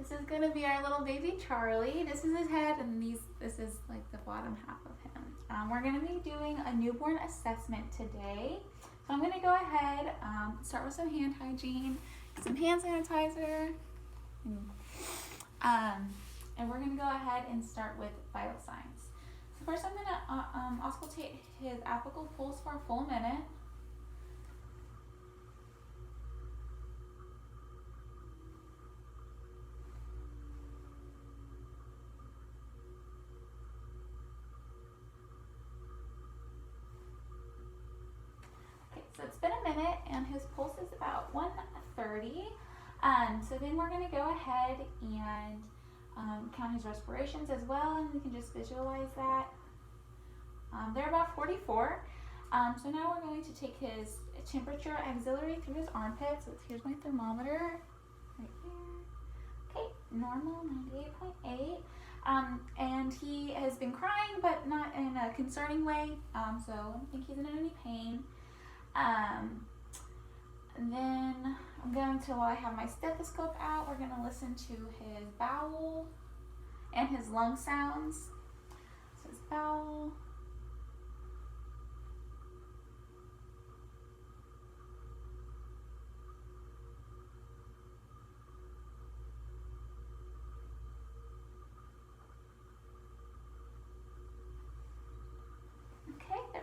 This is gonna be our little baby Charlie. This is his head, and this is like the bottom half of him. We're gonna be doing a newborn assessment today. So I'm gonna go ahead, start with some hand hygiene, some hand sanitizer, and we're gonna go ahead and start with vital signs. So first I'm gonna auscultate his apical pulse for a full minute. So it's been a minute and his pulse is about 130. So then we're going to go ahead and count his respirations as well, and we can just visualize that. They're about 44. So now we're going to take his temperature auxiliary through his armpits. So here's my thermometer right here. Okay, normal 98.8. And he has been crying, but not in a concerning way. So I don't think he's in any pain. And then I'm going to, while I have my stethoscope out, we're going to listen to his bowel and his lung sounds. So his bowel.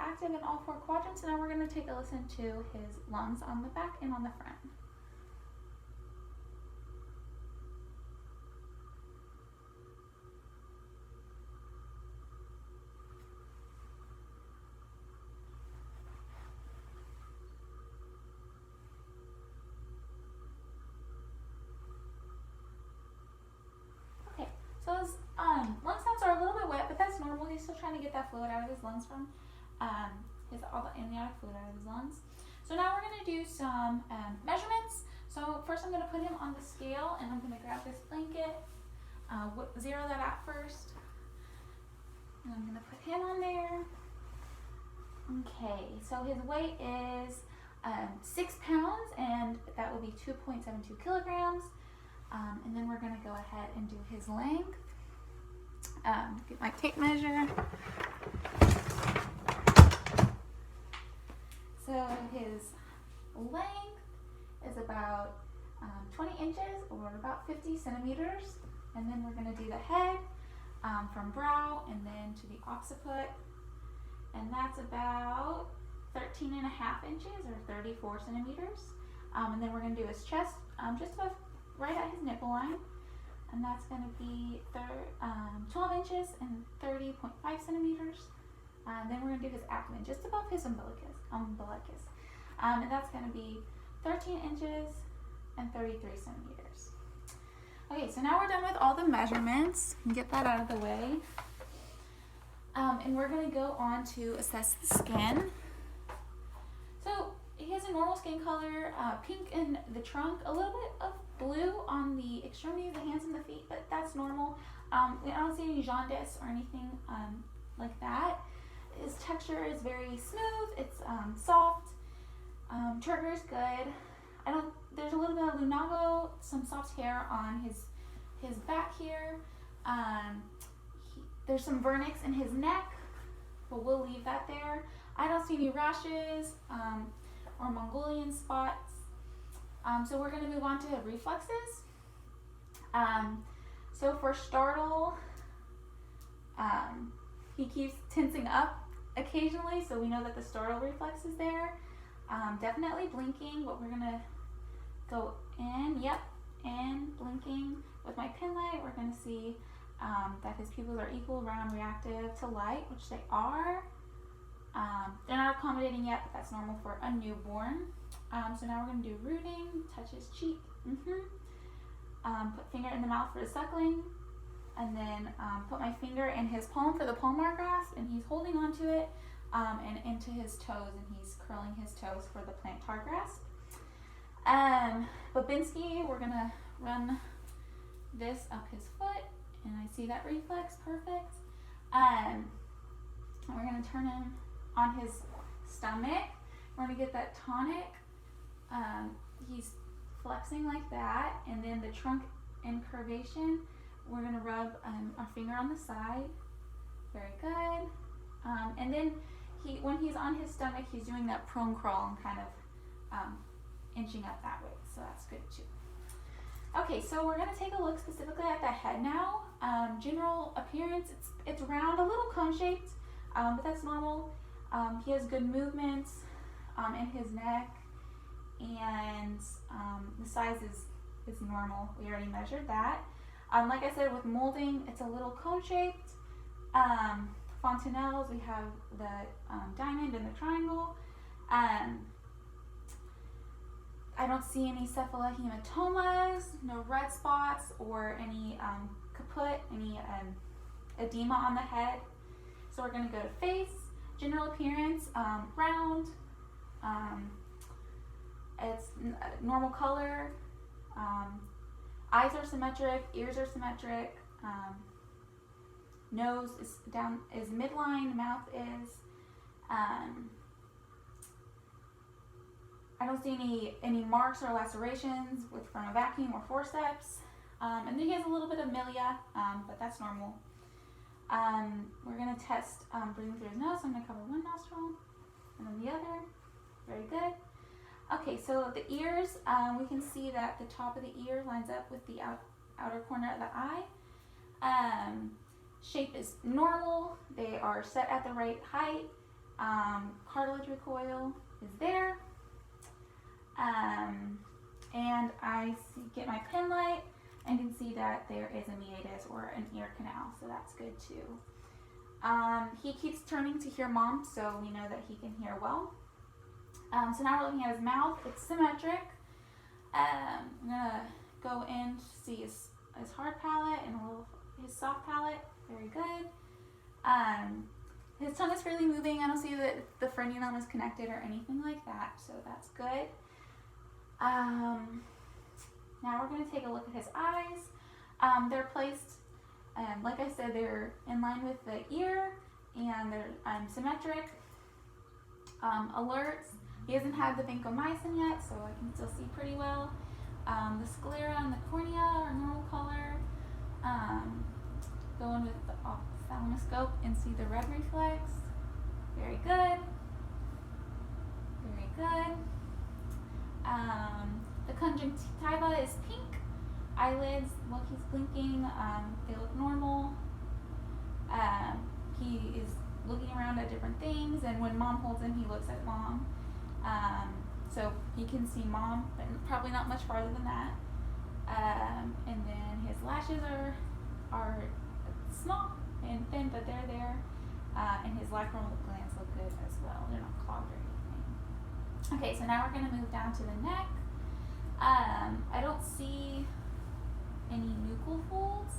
Active in all four quadrants, and now we're going to take a listen to his lungs on the back and on the front. Okay, so his lung sounds are a little bit wet, but that's normal. He's still trying to get that fluid out of his lungs from all the amniotic fluid out of his lungs. So now we're going to do some measurements. So first I'm going to put him on the scale, and I'm going to grab this blanket, zero that out first, and I'm going to put him on there. Okay, so his weight is 6 pounds, and that will be 2.72 kilograms. And then we're going to go ahead and do his length. Get my tape measure. So his length is about 20 inches, or about 50 centimeters. And then we're going to do the head from brow and then to the occiput. And that's about 13 and a half inches, or 34 centimeters. And then we're going to do his chest just about right at his nipple line. And that's going to be 12 inches and 30.5 centimeters. Then we're going to do his abdomen just above his umbilicus. And that's going to be 13 inches and 33 centimeters. Okay, so now we're done with all the measurements. Get that out of the way. And we're going to go on to assess the skin. So he has a normal skin color, pink in the trunk, a little bit of blue on the extremities, the hands and the feet, but that's normal. I don't see any jaundice or anything like that. His texture is very smooth. It's soft. Trigger is good. There's a little bit of lunago, some soft hair on his back here. There's some vernix in his neck, but we'll leave that there. I don't see any rashes or Mongolian spots. So we're going to move on to reflexes. So for startle, he keeps tensing up occasionally, so we know that the startle reflex is there. Definitely blinking, but we're going to go in, in, blinking. With my pen light, we're going to see that his pupils are equal, round, reactive to light, which they are. They're not accommodating yet, but that's normal for a newborn. So now we're going to do rooting, touch his cheek, put finger in the mouth for the suckling, and then put my finger in his palm for the palmar grasp, and he's holding onto it, and into his toes, and he's curling his toes for the plantar grasp. Babinski, we're going to run this up his foot, and I see that reflex, perfect. And we're going to turn him on his stomach. We're going to get that tonic. He's flexing like that, and then the trunk incurvation. We're going to rub our finger on the side. Very good. And then when he's on his stomach, he's doing that prone crawl and kind of inching up that way. So that's good too. Okay, so we're going to take a look specifically at the head now. General appearance, it's round, a little cone-shaped, but that's normal. He has good movement in his neck, and the size is normal. We already measured that. Like I said, with molding, it's a little cone-shaped. Fontanelles, we have the diamond and the triangle. I don't see any cephalahematomas, no red spots, or any kaput, any edema on the head. So we're going to go to face. General appearance, round. It's normal color. Eyes are symmetric, ears are symmetric. Nose is midline, mouth is. I don't see any marks or lacerations from a vacuum or forceps. And then he has a little bit of milia, but that's normal. We're going to test breathing through his nose. So I'm going to cover one nostril and then the other. Very good. Okay, so the ears, we can see that the top of the ear lines up with the outer corner of the eye. Shape is normal. They are set at the right height. Cartilage recoil is there. And I get my pen light and can see that there is a meatus or an ear canal, so that's good too. He keeps turning to hear mom, so we know that he can hear well. So now we're looking at his mouth. It's symmetric. I'm gonna go in to see his hard palate and his soft palate. Very good. His tongue is freely moving. I don't see that the frenulum is connected or anything like that, so that's good. Now we're going to take a look at his eyes. They're placed, like I said, they're in line with the ear, and they're symmetric. Alerts. He hasn't had the vancomycin yet, so I can still see pretty well. The sclera and the cornea are normal color. Go in with the ophthalmoscope and see the red reflex. Very good. Very good. The conjunctiva is pink. Eyelids, look, he's blinking. They look normal. He is looking around at different things, and when mom holds him, he looks at mom. So he can see mom, but probably not much farther than that. And then his lashes are small and thin, but they're there. And his lacrimal glands look good as well. They're not clogged or anything. Okay, so now we're going to move down to the neck. I don't see any nuchal folds.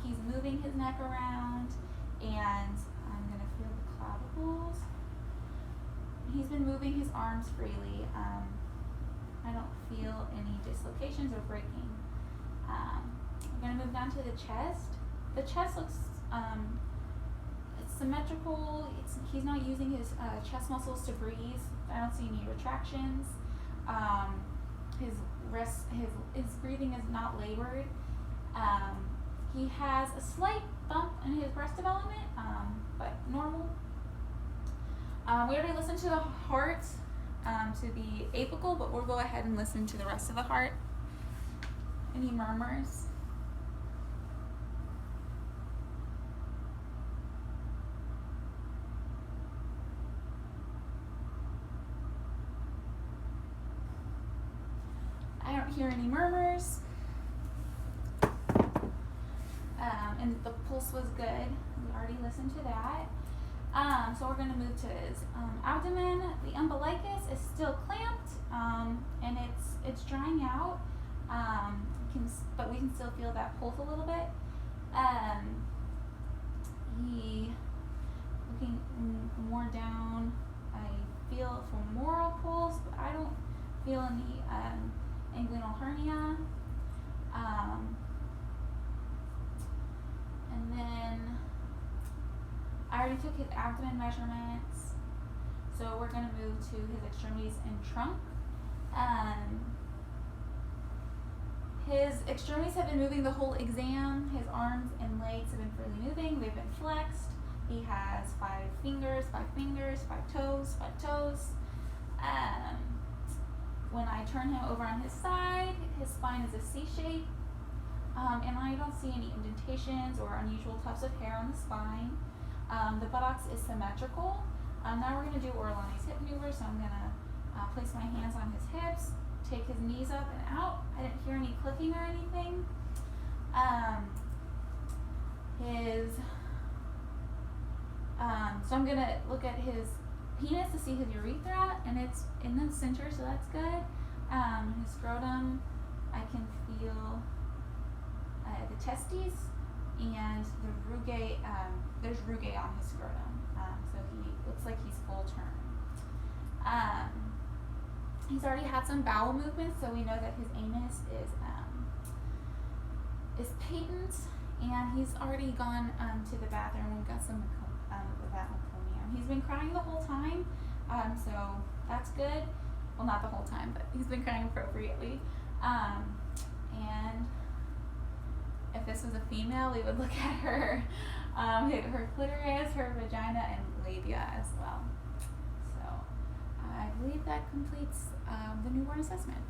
He's moving his neck around, and I'm going to feel the clavicles. He's been moving his arms freely. I don't feel any dislocations or breaking. We're going to move down to the chest. The chest looks it's symmetrical. He's not using his chest muscles to breathe. I don't see any retractions. His breathing is not labored. He has a slight bump in his breast development, but normal. We already listened to the heart, to the apical, but we'll go ahead and listen to the rest of the heart. Any murmurs? I don't hear any murmurs. And the pulse was good. We already listened to that. So we're going to move to his abdomen. The umbilicus is still clamped, and it's drying out. But we can still feel that pulse a little bit. He looking more down. I feel femoral pulse, but I don't feel any inguinal hernia. And then I already took his abdomen measurements, so we're going to move to his extremities and trunk. His extremities have been moving the whole exam. His arms and legs have been freely moving. They've been flexed. He has 5 fingers, 5 fingers, 5 toes, 5 toes. When I turn him over on his side, his spine is a C shape. And I don't see any indentations or unusual tufts of hair on the spine. The buttocks is symmetrical. Now we're going to do Orlani's hip maneuver, so I'm going to place my hands on his hips, take his knees up and out. I didn't hear any clicking or anything. So I'm going to look at his penis to see his urethra, and it's in the center, so that's good. His scrotum, I can feel the testes and the rugae. There's rugae on his scrotum, so he looks like he's full term. He's already had some bowel movements, so we know that his anus is patent, and he's already gone to the bathroom and got some of that meconium. He's been crying the whole time, so that's good. Well, not the whole time, but he's been crying appropriately. And if this was a female, we would look at her clitoris, her vagina, and labia as well. So I believe that completes the newborn assessment.